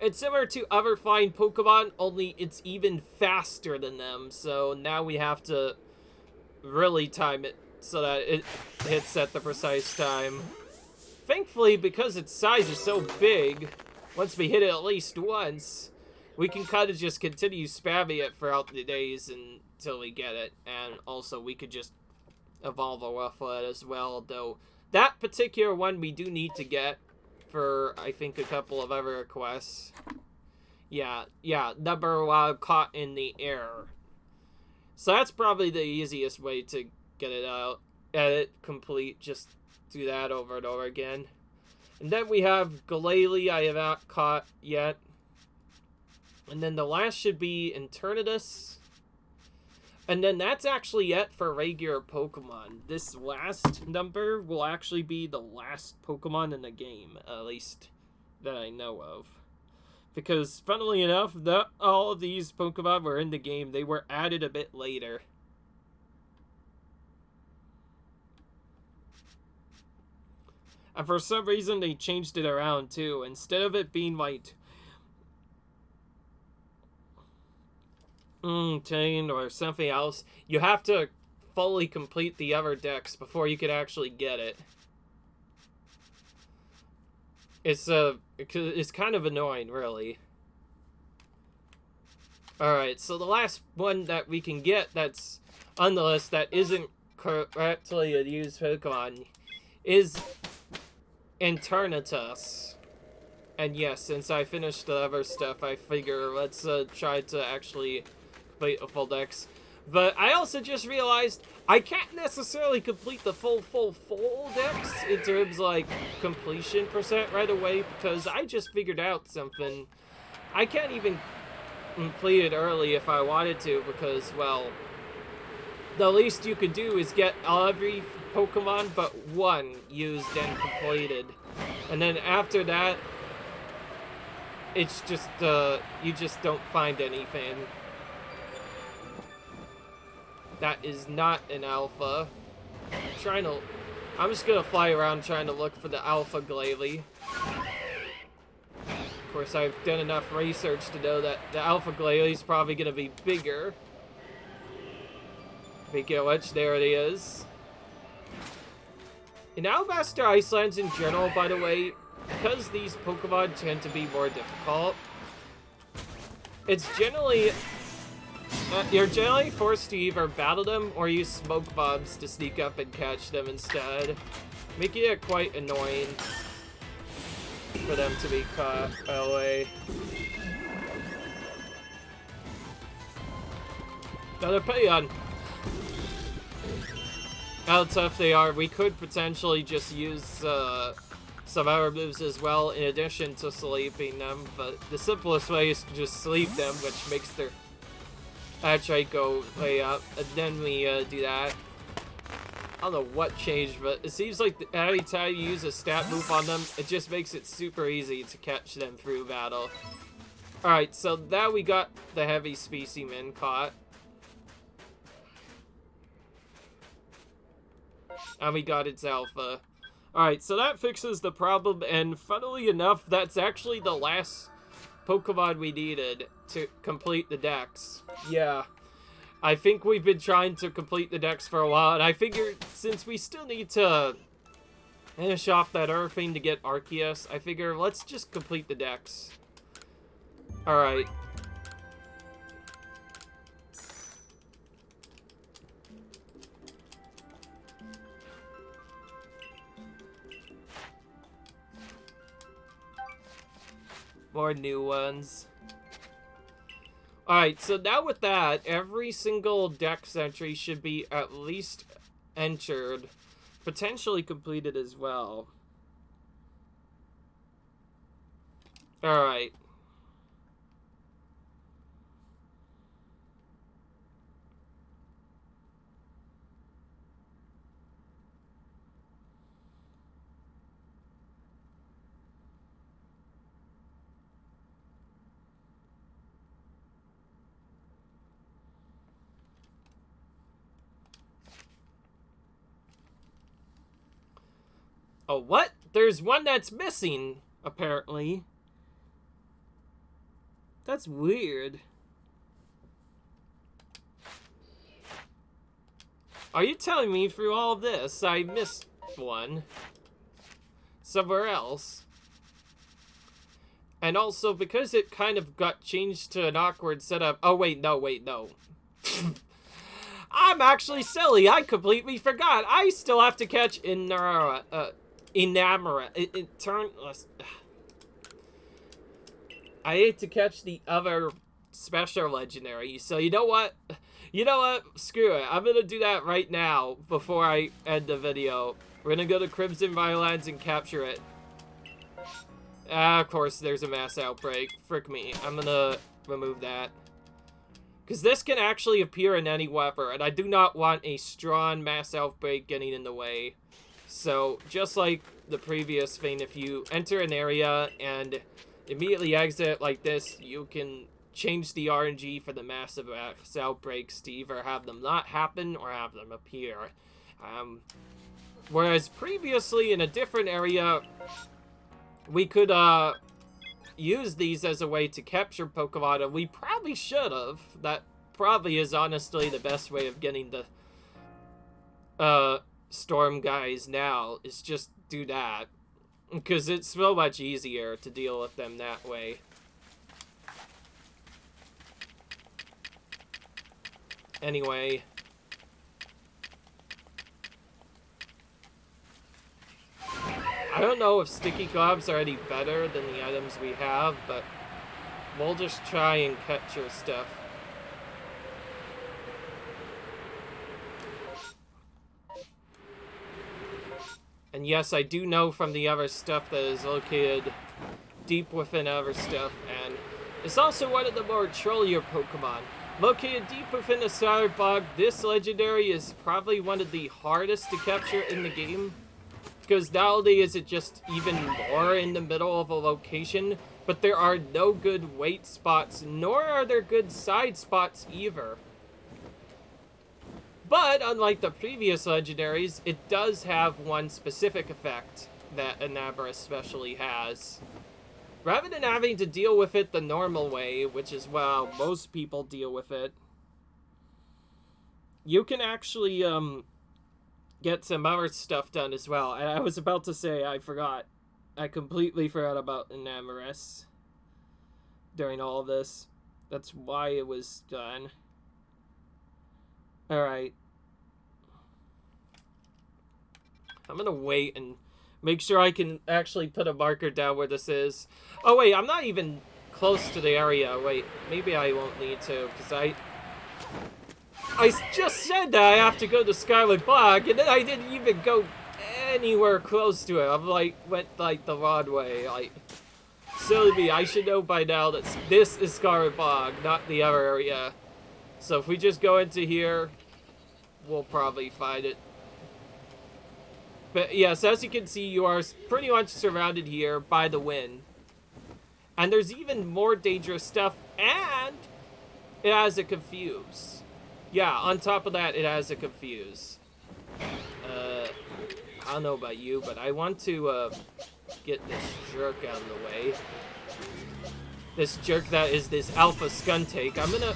It's similar to other flying Pokemon, only it's even faster than them, so now we have to really time it so that it hits at the precise time. Thankfully, because its size is so big, once we hit it at least once, we can kind of just continue spamming it throughout the days until we get it. And also, we could just evolve a Rufflet as well, though that particular one we do need to get for, I think, a couple of other quests. Yeah, number one caught in the air. So that's probably the easiest way to get it out. Edit, complete, just do that over and over again. And then we have Glalie I have not caught yet. And then the last should be Eternatus. And then that's actually it for regular Pokemon. This last number will actually be the last Pokemon in the game, at least that I know of. Because, funnily enough, all of these Pokemon were in the game. They were added a bit later. And for some reason, they changed it around, too. Instead of it being, like, 10 or something else, you have to fully complete the other decks before you can actually get it. It's kind of annoying, really. Alright, so the last one that we can get that's on the list that isn't correctly a used Pokemon is Eternatus. And yes, since I finished the other stuff, I figure let's try to actually complete a full dex. But I also just realized I can't necessarily complete the full dex in terms like completion percent right away, because I just figured out something. I can't even complete it early if I wanted to, because, well, the least you could do is get every Pokemon but one used and completed. And then after that, it's just, you just don't find anything. That is not an alpha. I'm just gonna fly around trying to look for the alpha Glalie. Of course, I've done enough research to know that the alpha Glalie is probably gonna be bigger. Speaking of which, there it is. In Alabaster Icelands in general, by the way, because these Pokemon tend to be more difficult, it's generally... you're generally forced to either battle them or use smoke bombs to sneak up and catch them instead, making it quite annoying for them to be caught away. Now, depending on how tough they are, we could potentially just use some other moves as well in addition to sleeping them, but the simplest way is to just sleep them, which makes their hatch rate go way up, and then we do that. I don't know what changed, but it seems like every time you use a stat move on them, it just makes it super easy to catch them through battle. Alright, so now we got the heavy specimen caught. And we got its alpha. Alright, so that fixes the problem, and funnily enough, that's actually the last Pokemon we needed to complete the dex. Yeah. I think we've been trying to complete the dex for a while, and I figured since we still need to finish off that other thing to get Arceus, I figure let's just complete the dex. Alright. More new ones. Alright, so now with that, every single dex entry should be at least entered, potentially completed as well. Alright. Oh, what? There's one that's missing, apparently. That's weird. Are you telling me through all of this I missed one somewhere else? And also, because it kind of got changed to an awkward setup... Oh, wait, no. I'm actually silly. I completely forgot. I still have to catch Enamora. I hate to catch the other special legendary. So you know what? Screw it. I'm gonna do that right now before I end the video. We're gonna go to Crimson Violins and capture it. Of course, there's a mass outbreak. Frick me. I'm gonna remove that. Because this can actually appear in any weapon, and I do not want a strong mass outbreak getting in the way. So, just like the previous thing, if you enter an area and immediately exit like this, you can change the RNG for the massive mass outbreaks to either have them not happen or have them appear. Whereas previously in a different area, we could use these as a way to capture Pokemon, and we probably should have. That probably is honestly the best way of getting the Storm guys now, is just do that. Because it's so much easier to deal with them that way. Anyway. I don't know if sticky gloves are any better than the items we have, but we'll just try and catch your stuff. And yes, I do know from the other stuff that is located deep within other stuff, and it's also one of the more trollier Pokemon. Located deep within the Scattered Bog, this legendary is probably one of the hardest to capture in the game. Because not only is it just even more in the middle of a location, but there are no good wait spots, nor are there good side spots either. But, unlike the previous legendaries, it does have one specific effect that Anabra especially has. Rather than having to deal with it the normal way, which is how most people deal with it, you can actually, get some other stuff done as well. And I was about to say, I forgot. I completely forgot about Enamorous during all of this. That's why it was done. Alright. I'm gonna wait and make sure I can actually put a marker down where this is. Oh wait, I'm not even close to the area. Wait, maybe I won't need to, because I just said that I have to go to Scarlet Bog, and then I didn't even go anywhere close to it. I'm like, went like the wrong way. Like, silly me, I should know by now that this is Scarlet Bog, not the other area. So if we just go into here, we'll probably find it. But yes, as you can see, you are pretty much surrounded here by the wind. And there's even more dangerous stuff, and it has a Confuse. Yeah, on top of that, it has a Confuse. I don't know about you, but I want to get this jerk out of the way. This jerk that is this Alpha Skuntank. I'm gonna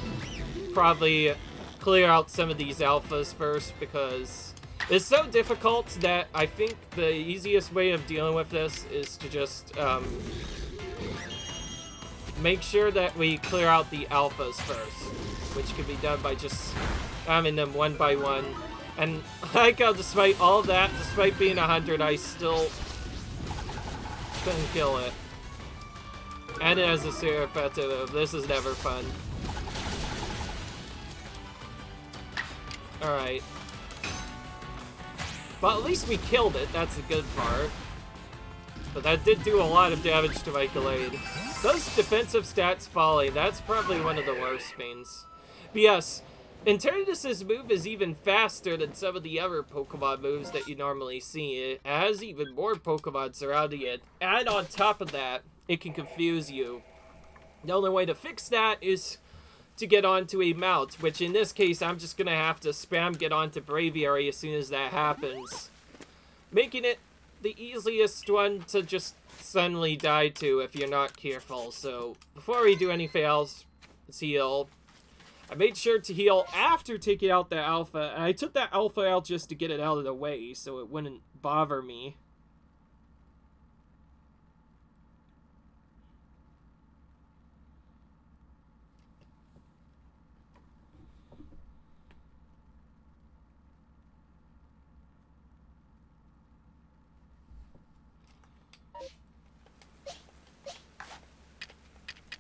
probably clear out some of these alphas first, because it's so difficult that I think the easiest way of dealing with this is to just make sure that we clear out the alphas first, which can be done by just having them one by one. And like how despite all of that, despite being 100, I still couldn't kill it. And it has a Serapetito. This is never fun. Alright. But at least we killed it, that's a good part. But that did do a lot of damage to my Gallade. Those defensive stats falling, that's probably one of the worst things. But yes, Eternatus's move is even faster than some of the other Pokemon moves that you normally see. It has even more Pokemon surrounding it. And on top of that, it can confuse you. The only way to fix that is to get onto a mount, which in this case, I'm just going to have to spam get onto Braviary as soon as that happens. Making it the easiest one to just suddenly die to if you're not careful. So, before we do anything else, let's heal. I made sure to heal after taking out the alpha, and I took that alpha out just to get it out of the way so it wouldn't bother me.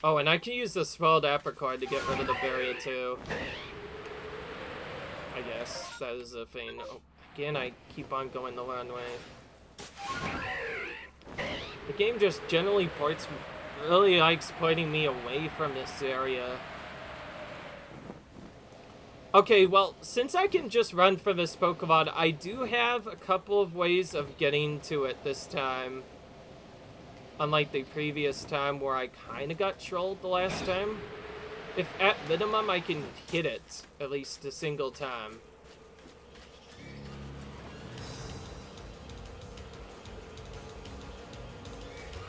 Oh, and I can use the Swelled Apricot to get rid of the barrier too. I guess that is a thing. Oh, again, I keep on going the wrong way. The game just generally really likes pointing me away from this area. Okay, well, since I can just run for this Pokemon, I do have a couple of ways of getting to it this time. Unlike the previous time where I kind of got trolled the last time. If at minimum I can hit it at least a single time.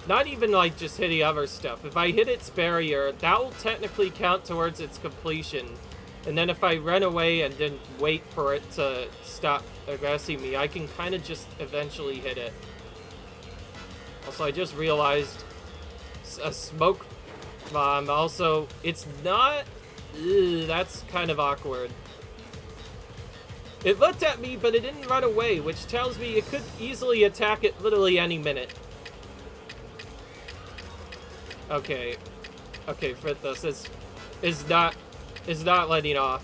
Not even like just hitting other stuff. If I hit its barrier, that will technically count towards its completion. And then if I run away and then wait for it to stop aggressing me, I can kind of just eventually hit it. Also, I just realized a smoke bomb. Also, it's not... Ugh, that's kind of awkward. It looked at me, but it didn't run away, which tells me it could easily attack it literally any minute. Okay. Okay, Frithus is not letting off.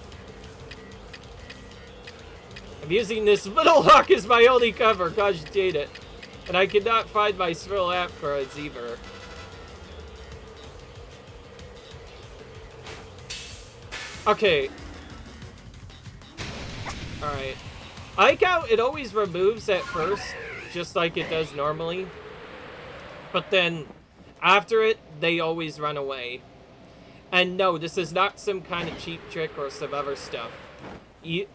I'm using this little hawk as my only cover, gosh dang it. And I could not find my Swirl app cards either. Okay. Alright. I like how it always removes at first, just like it does normally. But then, after it, they always run away. And no, this is not some kind of cheap trick or some other stuff. It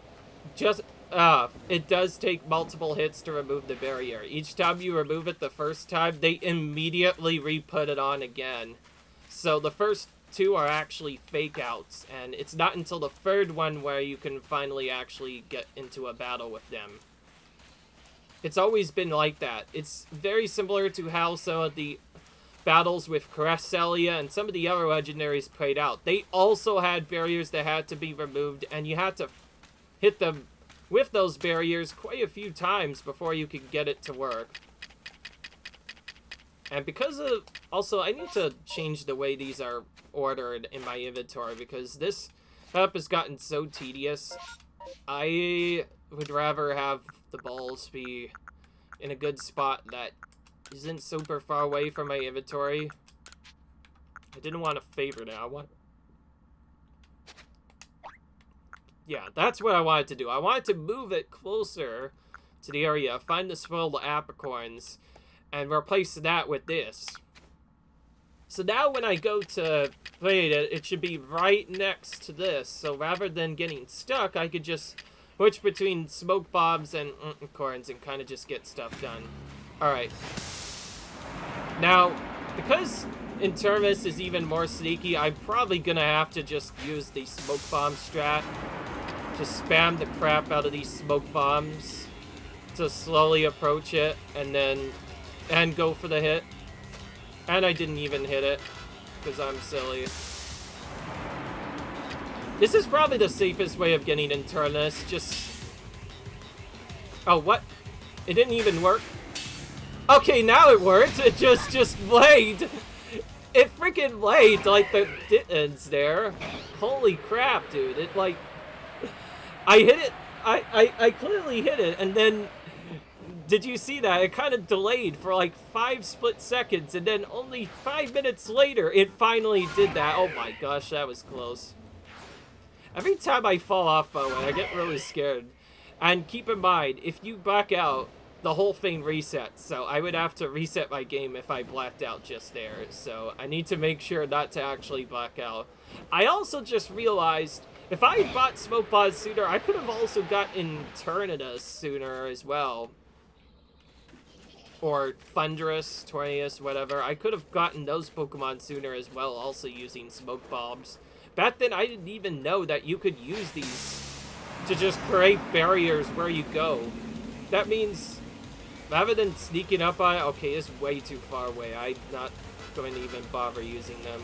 does take multiple hits to remove the barrier. Each time you remove it the first time, they immediately re-put it on again. So the first two are actually fake outs, and it's not until the third one where you can finally actually get into a battle with them. It's always been like that. It's very similar to how some of the battles with Cresselia and some of the other legendaries played out. They also had barriers that had to be removed, and you had to hit them with those barriers quite a few times before you could get it to work. And because of... Also, I need to change the way these are ordered in my inventory, because this setup has gotten so tedious. I would rather have the balls be in a good spot that isn't super far away from my inventory. I didn't want to favorite it. Yeah, that's what I wanted to do. I wanted to move it closer to the area, find the swirled apricorns, and replace that with this. So now when I go to play it, it should be right next to this. So rather than getting stuck, I could just switch between smoke bombs and apricorns and kind of just get stuff done. Alright. Now, because Intermus is even more sneaky, I'm probably gonna have to just use the smoke bomb strat. Just spam the crap out of these smoke bombs to slowly approach it and go for the hit. And I didn't even hit it because I'm silly. This is probably the safest way of getting Internus. Just... Oh, what? It didn't even work? Okay, now it worked. It just laid. It freaking laid like the dittens there. Holy crap, dude. It like... I hit it. I clearly hit it, and then... Did you see that? It kind of delayed for like 5 split seconds, and then only 5 minutes later, it finally did that. Oh my gosh, that was close. Every time I fall off, by the way, I get really scared. And keep in mind, if you back out, the whole thing resets. So I would have to reset my game if I blacked out just there. So I need to make sure not to actually black out. I also just realized, if I had bought Smoke Bombs sooner, I could have also gotten Eternatus sooner as well. Or Thunderous, Tornadus, whatever. I could have gotten those Pokemon sooner as well, also using Smoke Bombs. Back then, I didn't even know that you could use these to just create barriers where you go. That means, rather than sneaking up on it, okay, it's way too far away. I'm not going to even bother using them.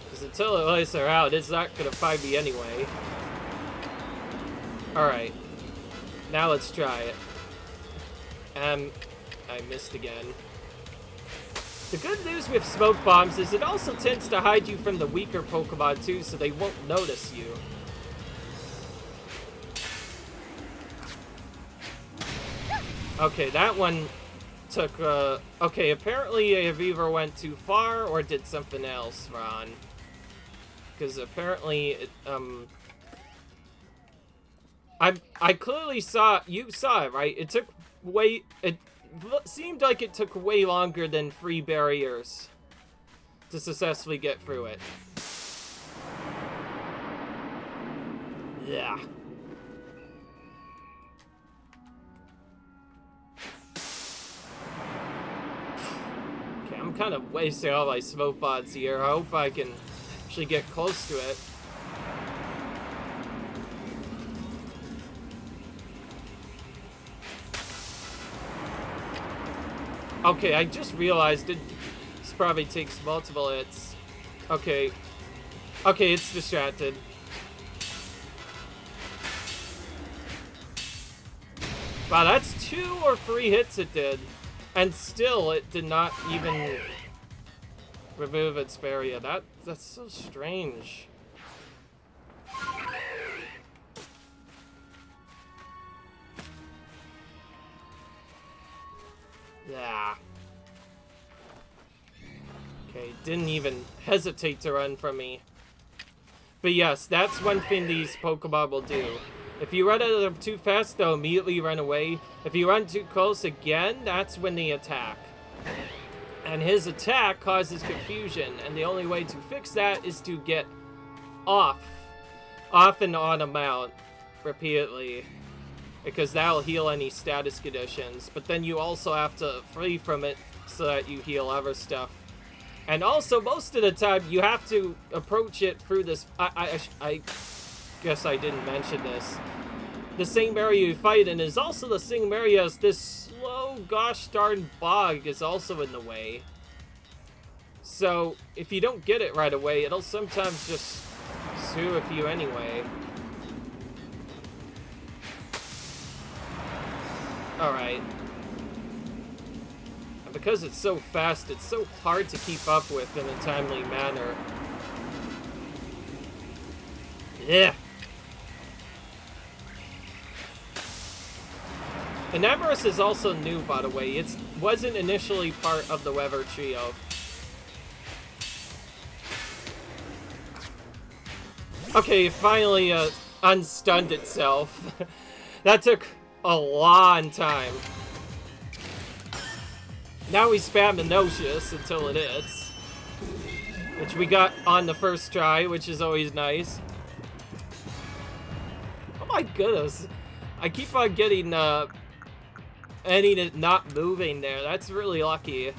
Because until it lays around, it's not going to find me anyway. Alright. Now let's try it. I missed again. The good news with Smoke Bombs is it also tends to hide you from the weaker Pokemon too, so they won't notice you. Okay, that one took, okay, apparently I've either went too far or did something else wrong. Because apparently, it, I clearly saw, you saw it, right? It took it seemed like it took way longer than 3 barriers to successfully get through it. Yeah. Okay, I'm kind of wasting all my smoke bots here. I hope I can actually get close to it. Okay, I just realized this probably takes multiple hits. Okay. Okay, it's distracted. Wow, that's 2 or 3 hits it did. And still, it did not even remove its barrier. That's so strange. Yeah. Okay, didn't even hesitate to run from me. But yes, that's one thing these Pokemon will do. If you run at them too fast, they'll immediately run away. If you run too close again, that's when they attack. And his attack causes confusion, and the only way to fix that is to get off and on a mount repeatedly, because that'll heal any status conditions. But then you also have to flee from it so that you heal other stuff. And also, most of the time, you have to approach it through this... I guess I didn't mention this. The same area you fight in is also the same area as this slow gosh darn bog is also in the way. So, if you don't get it right away, it'll sometimes just sue with you anyway. Alright. And because it's so fast, it's so hard to keep up with in a timely manner. Yeah. And Amorous is also new, by the way. It wasn't initially part of the Weather Trio. Okay, it finally unstunned itself. That took a long time. Now we spam the Nocious until it hits. Which we got on the first try, which is always nice. Oh my goodness. I keep on getting it not moving there. That's really lucky.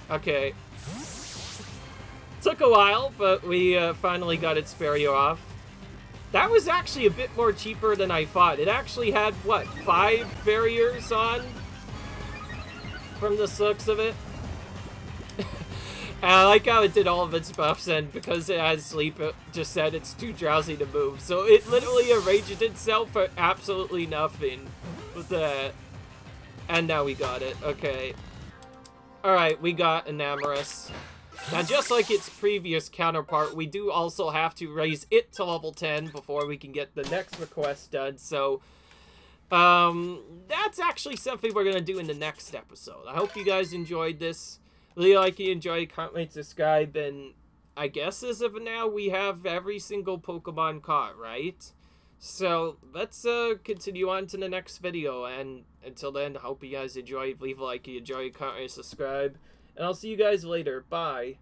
Okay. Took a while, but we finally got its barrier off. That was actually a bit more cheaper than I thought. It actually had, what, 5 barriers on? From the looks of it. And I like how it did all of its buffs, and because it has sleep, it just said it's too drowsy to move. So it literally arranged itself for absolutely nothing with that. And now we got it. Okay. Alright, we got an Amorous. Now, just like its previous counterpart, we do also have to raise it to level 10 before we can get the next request done. So, that's actually something we're going to do in the next episode. I hope you guys enjoyed this. Really like you enjoyed, comment, subscribe, and I guess as of now, we have every single Pokemon caught, right? So, let's continue on to the next video, and until then, I hope you guys enjoyed. Leave a like if you enjoyed, comment, subscribe, and I'll see you guys later. Bye.